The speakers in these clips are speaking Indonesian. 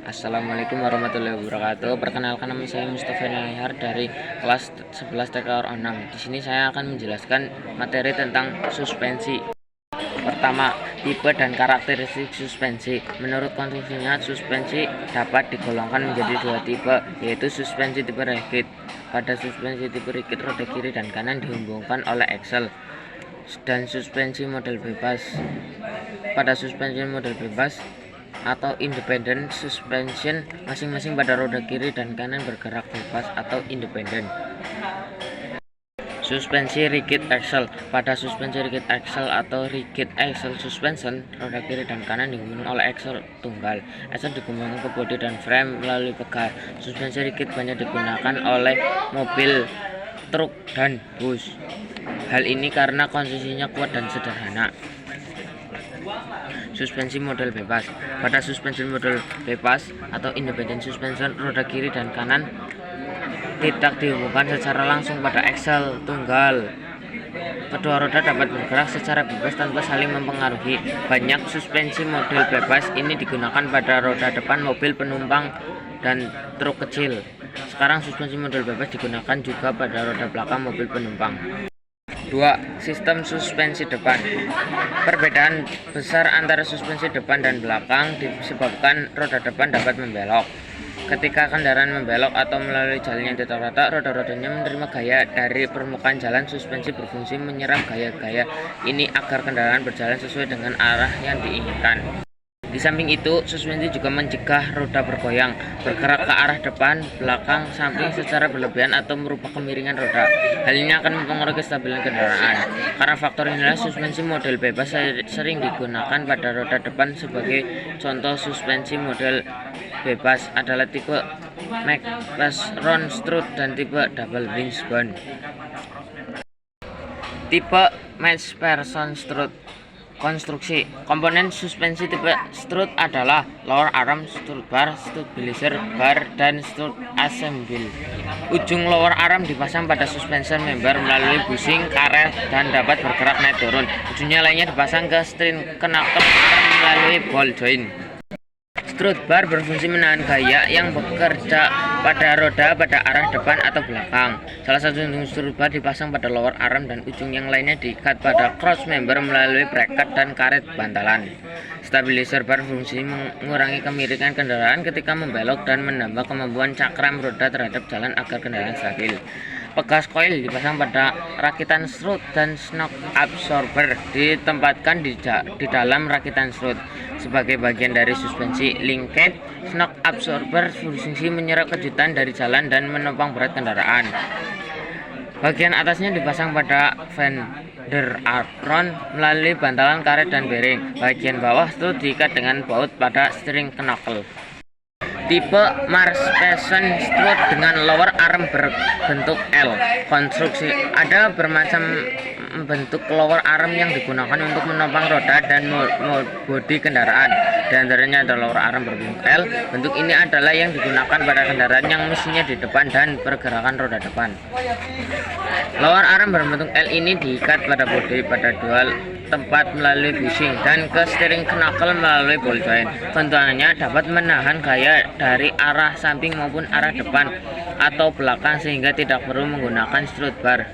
Assalamualaikum warahmatullahi wabarakatuh. Perkenalkan, nama saya Mustafa Nahar dari kelas 11 TK 6. Di sini saya akan menjelaskan materi tentang suspensi. Pertama, tipe dan karakteristik suspensi. Menurut konstruksinya, suspensi dapat digolongkan menjadi dua tipe, yaitu suspensi tipe rigid. Pada suspensi tipe rigid, roda kiri dan kanan dihubungkan oleh aksel, dan suspensi model bebas. Pada suspensi model bebas atau independent suspension, masing-masing pada roda kiri dan kanan bergerak bebas atau independen. Suspensi rigid axle. Pada suspensi rigid axle atau rigid axle suspension, roda kiri dan kanan digabungkan oleh axle tunggal. Axle digabungkan ke bodi dan frame melalui pegal. Suspensi rigid banyak digunakan oleh mobil, truk, dan bus. Hal ini karena konstruksinya kuat dan sederhana. Suspensi model bebas. Pada suspensi model bebas atau independent suspension, roda kiri dan kanan tidak dihubungkan secara langsung pada aksel tunggal. Kedua roda dapat bergerak secara bebas tanpa saling mempengaruhi. Banyak suspensi model bebas ini digunakan pada roda depan mobil penumpang dan truk kecil. Sekarang suspensi model bebas digunakan juga pada roda belakang mobil penumpang. 2. Sistem suspensi depan. Perbedaan besar antara suspensi depan dan belakang disebabkan roda depan dapat membelok. Ketika kendaraan membelok atau melalui jalan yang tidak rata, roda-rodanya menerima gaya dari permukaan jalan. Suspensi berfungsi menyerap gaya-gaya ini agar kendaraan berjalan sesuai dengan arah yang diinginkan. Di samping itu, suspensi juga mencegah roda bergoyang, bergerak ke arah depan, belakang, samping secara berlebihan atau merubah kemiringan roda. Hal ini akan mempengaruhi kestabilan kendaraan. Karena faktor inilah, suspensi model bebas sering digunakan pada roda depan. Sebagai contoh suspensi model bebas adalah tipe McPherson strut dan tipe double wishbone. Tipe McPherson strut. Konstruksi komponen suspensi tipe strut adalah lower arm, strut bar, stabilizer bar, dan strut assembly. Ujung lower arm dipasang pada suspension member melalui bushing karet dan dapat bergerak naik turun. Ujungnya lainnya dipasang ke string knuckle arm melalui ball joint. Strut bar berfungsi menahan gaya yang bekerja pada roda pada arah depan atau belakang. Salah satu ujung strut bar dipasang pada lower arm dan ujung yang lainnya diikat pada cross member melalui bracket dan karet bantalan. Stabilizer bar berfungsi mengurangi kemiringan kendaraan ketika membelok dan menambah kemampuan cakram roda terhadap jalan agar kendaraan stabil. Pegas coil dipasang pada rakitan strut dan shock absorber ditempatkan di dalam rakitan strut. Sebagai bagian dari suspensi linkage, shock absorber berfungsi menyerap kejutan dari jalan dan menopang berat kendaraan. Bagian atasnya dipasang pada fender apron melalui bantalan karet dan bearing. Bagian bawah strut diikat dengan baut pada string knuckle. Tipe McPherson strut dengan lower arm berbentuk L. Konstruksi ada bermacam bentuk lower arm yang digunakan untuk menopang roda dan bodi kendaraan. Di antaranya ada lower arm berbentuk L. Bentuk ini adalah yang digunakan pada kendaraan yang mesinnya di depan dan pergerakan roda depan. Lower arm berbentuk L ini diikat pada bodi pada dua tempat melalui bushing dan ke steering knuckle melalui ball joint. Bentukannya dapat menahan gaya dari arah samping maupun arah depan atau belakang sehingga tidak perlu menggunakan strut bar.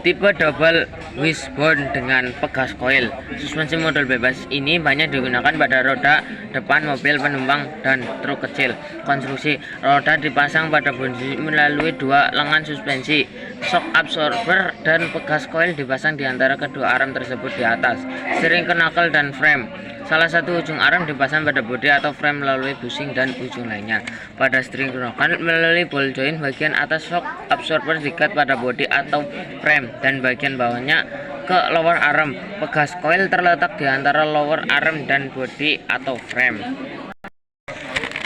Tipe double wishbone dengan pegas coil. Suspensi model bebas ini banyak digunakan pada roda depan mobil penumpang dan truk kecil. Konstruksi roda dipasang pada bodi melalui dua lengan suspensi. Shock absorber dan pegas coil dipasang di antara kedua arm tersebut di atas steering knuckle dan frame. Salah satu ujung arm dipasang pada bodi atau frame melalui bushing dan ujung lainnya pada string knuckle melalui ball joint. Bagian atas shock absorber diikat pada bodi atau frame dan bagian bawahnya ke lower arm. Pegas coil terletak di antara lower arm dan bodi atau frame.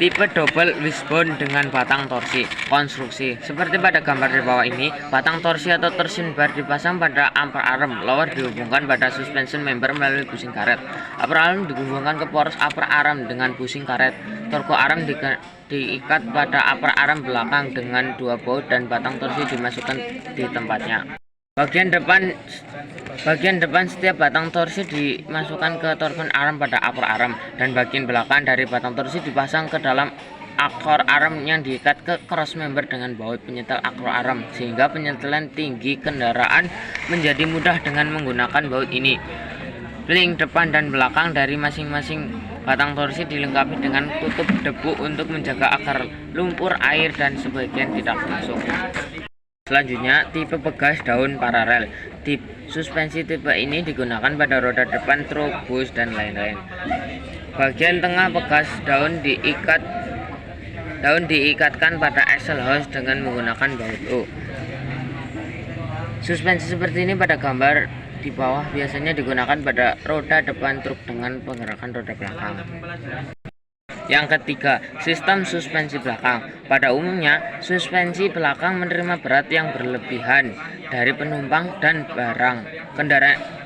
Tipe double wishbone dengan batang torsi. Konstruksi seperti pada gambar di bawah ini, batang torsi atau torsion bar dipasang pada upper arm. Lower dihubungkan pada suspension member melalui bushing karet. Upper arm dihubungkan ke poros upper arm dengan bushing karet. Turbo arm diikat pada upper arm belakang dengan dua baut dan batang torsi dimasukkan di tempatnya. Bagian depan setiap batang torsi dimasukkan ke torsion arm pada upper arm, dan bagian belakang dari batang torsi dipasang ke dalam akor arm yang diikat ke cross member dengan baut penyetel akor arm, sehingga penyetelan tinggi kendaraan menjadi mudah dengan menggunakan baut ini. Link depan dan belakang dari masing-masing batang torsi dilengkapi dengan tutup debu untuk menjaga agar lumpur, air, dan sebagian tidak masuk. Selanjutnya, tipe pegas daun paralel. Suspensi tipe ini digunakan pada roda depan truk, bus, dan lain-lain. Bagian tengah pegas daun diikatkan pada axle hoist dengan menggunakan baut U. Suspensi seperti ini pada gambar di bawah biasanya digunakan pada roda depan truk dengan pergerakan roda belakang. Yang ketiga, sistem suspensi belakang. Pada umumnya, suspensi belakang menerima berat yang berlebihan dari penumpang dan barang.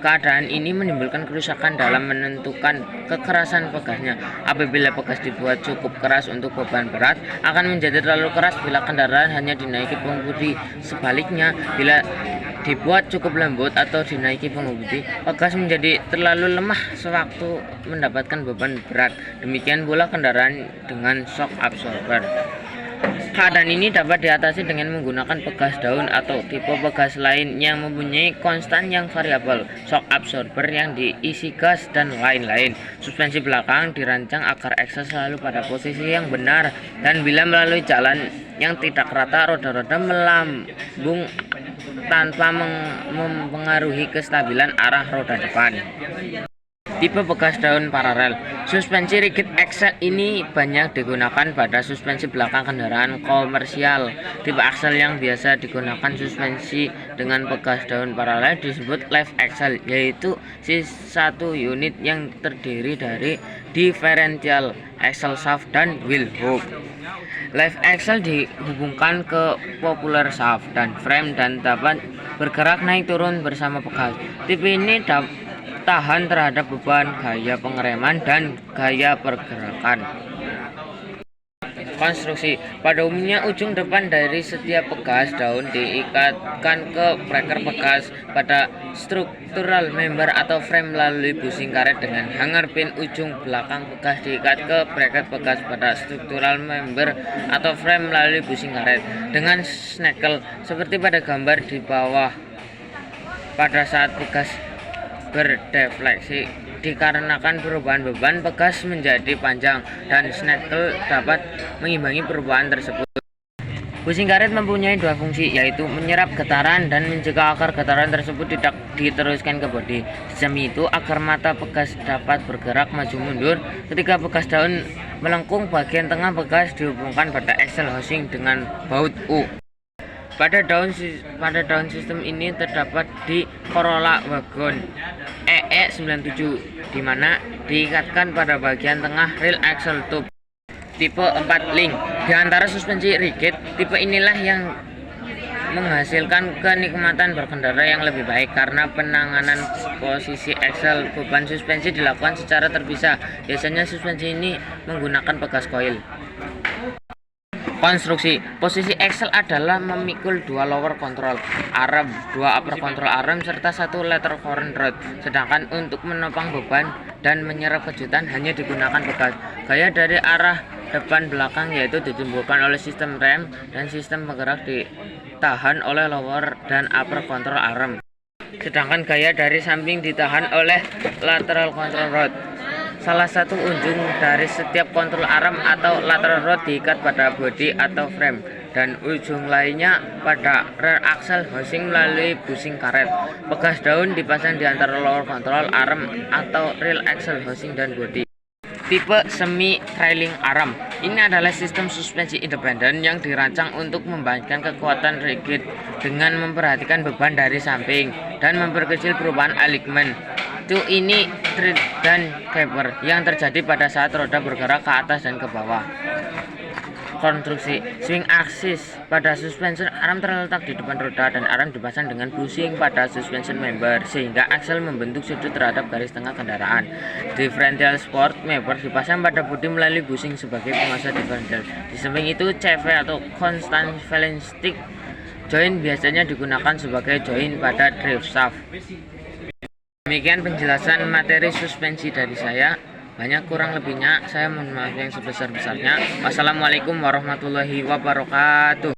Keadaan ini menimbulkan kerusakan dalam menentukan kekerasan pegasnya. Apabila pegas dibuat cukup keras untuk beban berat, akan menjadi terlalu keras bila kendaraan hanya dinaiki pengemudi. Sebaliknya, bila dibuat cukup lembut atau dinaiki pengemudi, pegas menjadi terlalu lemah sewaktu mendapatkan beban berat. Demikian pula kendaraan dengan shock absorber. Keadaan ini dapat diatasi dengan menggunakan pegas daun atau tipe pegas lain yang mempunyai konstan yang variabel, shock absorber yang diisi gas, dan lain-lain. Suspensi belakang dirancang agar axle selalu pada posisi yang benar, dan bila melalui jalan yang tidak rata, roda-roda melambung tanpa mempengaruhi kestabilan arah roda depan. Tipe pegas daun paralel. Suspensi rigid axle ini banyak digunakan pada suspensi belakang kendaraan komersial. Tipe axle yang biasa digunakan suspensi dengan pegas daun paralel disebut live axle, yaitu satu unit yang terdiri dari differential axle shaft dan wheel hook. Live axle dihubungkan ke popular shaft dan frame dan dapat bergerak naik turun bersama pegas. Tipe ini tahan terhadap beban, gaya pengereman, dan gaya pergerakan. Konstruksi. Pada umumnya ujung depan dari setiap pegas daun diikatkan ke breaker pegas pada struktural member atau frame melalui bushing karet dengan hanger pin. Ujung belakang pegas diikat ke bracket pegas pada struktural member atau frame melalui bushing karet dengan snackle seperti pada gambar di bawah. Pada saat pegas berdefleksi dikarenakan perubahan beban, pegas menjadi panjang dan snackle dapat mengimbangi perubahan tersebut. Bushing karet mempunyai dua fungsi, yaitu menyerap getaran dan mencegah agar getaran tersebut tidak diteruskan ke bodi. Di samping itu, agar mata pegas dapat bergerak maju mundur ketika pegas daun melengkung, bagian tengah pegas dihubungkan pada axle housing dengan baut U. Pada daun sistem ini terdapat di Corolla Wagon EE97, di mana diikatkan pada bagian tengah reel axle tube tipe 4 link. Di antara suspensi rigid, tipe inilah yang menghasilkan kenikmatan berkendara yang lebih baik karena penanganan posisi axle. Beban suspensi dilakukan secara terpisah. Biasanya suspensi ini menggunakan pegas coil. Konstruksi. Posisi axle adalah memikul dua lower control arm, dua upper control arm, serta satu lateral current rod. Sedangkan untuk menopang beban dan menyerap kejutan hanya digunakan pegas. Gaya dari arah depan belakang yaitu ditimbulkan oleh sistem rem, dan sistem penggerak ditahan oleh lower dan upper control arm. Sedangkan gaya dari samping ditahan oleh lateral control rod. Salah satu ujung dari setiap kontrol arm atau lateral rod diikat pada bodi atau frame, dan ujung lainnya pada rear axle housing melalui bushing karet. Pegas daun dipasang di antara lower control arm atau rear axle housing dan bodi. Tipe semi trailing arm. Ini adalah sistem suspensi independen yang dirancang untuk membagikan kekuatan rigid dengan memperhatikan beban dari samping dan memperkecil perubahan alignment. Ini tread dan taper yang terjadi pada saat roda bergerak ke atas dan ke bawah. Konstruksi. Swing axis pada suspension arm terletak di depan roda, dan arm dipasang dengan bushing pada suspension member sehingga axle membentuk sudut terhadap garis tengah kendaraan. Differential support member dipasang pada bodi melalui bushing sebagai penguasa differential. Di samping itu, CV atau constant valence stick Join biasanya digunakan sebagai join pada drive shaft. Demikian penjelasan materi suspensi dari saya. Banyak kurang lebihnya saya mohon maaf yang sebesar-besarnya. Wassalamualaikum warahmatullahi wabarakatuh.